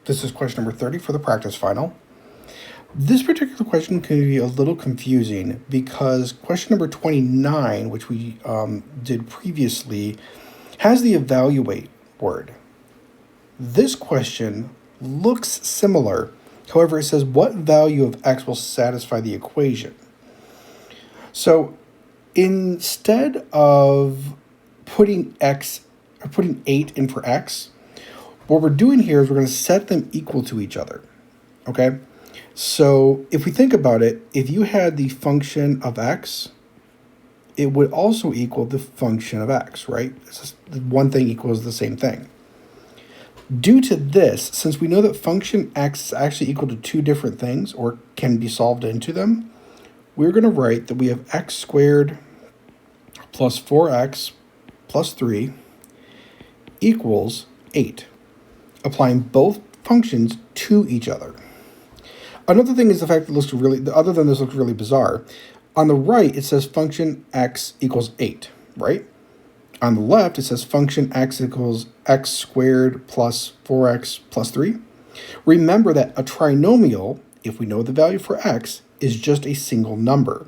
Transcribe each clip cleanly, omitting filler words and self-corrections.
This is question number 30 for the practice final. This particular question can be a little confusing because question number 29, which we did previously, has the evaluate word. This question looks similar. However, it says what value of x will satisfy the equation. So instead of putting 8 in for x, what we're doing here is we're going to set them equal to each other, okay? So if we think about it, if you had the function of x, it would also equal the function of x, right? It's just one thing equals the same thing. Due to this, since we know that function x is actually equal to two different things or can be solved into them, we're going to write that we have x squared plus 4x plus 3 equals 8, applying both functions to each other. Another thing is the fact that it looks other than this looks really bizarre. On the right, it says function x equals 8, right? On the left, it says function x equals x squared plus 4x plus 3. Remember that a trinomial, if we know the value for x, is just a single number.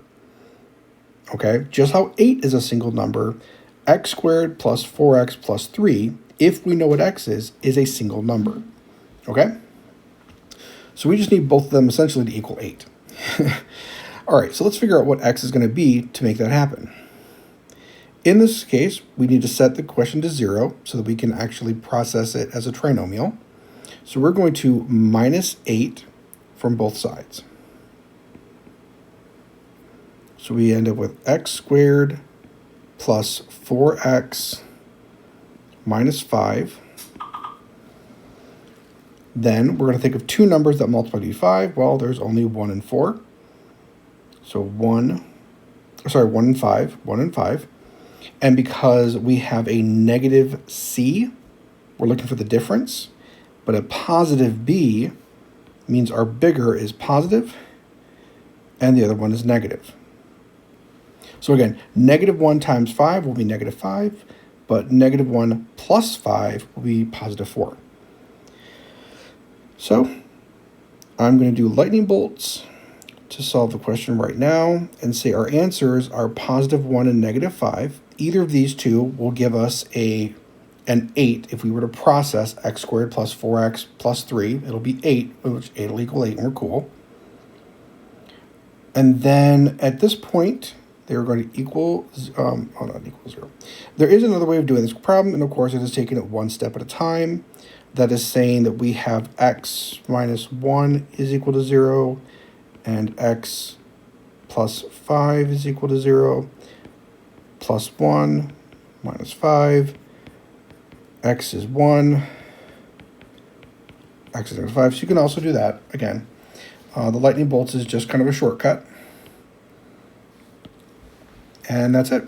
Okay? Just how 8 is a single number, x squared plus 4x plus 3, if we know what x is a single number. Okay? So we just need both of them essentially to equal 8. All right, so let's figure out what x is going to be to make that happen. In this case, we need to set the question to 0 so that we can actually process it as a trinomial. So we're going to minus 8 from both sides. So we end up with x squared plus 4x minus 5. Then we're going to think of two numbers that multiply to 5. Well, there's only 1 and 4. So 1 and 5. And because we have a negative c, we're looking for the difference. But a positive b means our bigger is positive and the other one is negative. So again, negative 1 times 5 will be negative 5, but negative 1 plus 5 will be positive 4. So I'm going to do lightning bolts to solve the question right now and say our answers are positive 1 and negative 5. Either of these two will give us an 8 if we were to process x squared plus 4x plus 3. It'll be 8, which 8 will equal 8, and we're cool. And then at this point, they're going to equal, not equal 0. There is another way of doing this problem, and of course it is taking it one step at a time. That is saying that we have x minus 1 is equal to 0, and x plus 5 is equal to 0, plus 1 minus 5, x is 1, x is negative 5. So you can also do that again. The lightning bolts is just kind of a shortcut. And that's it.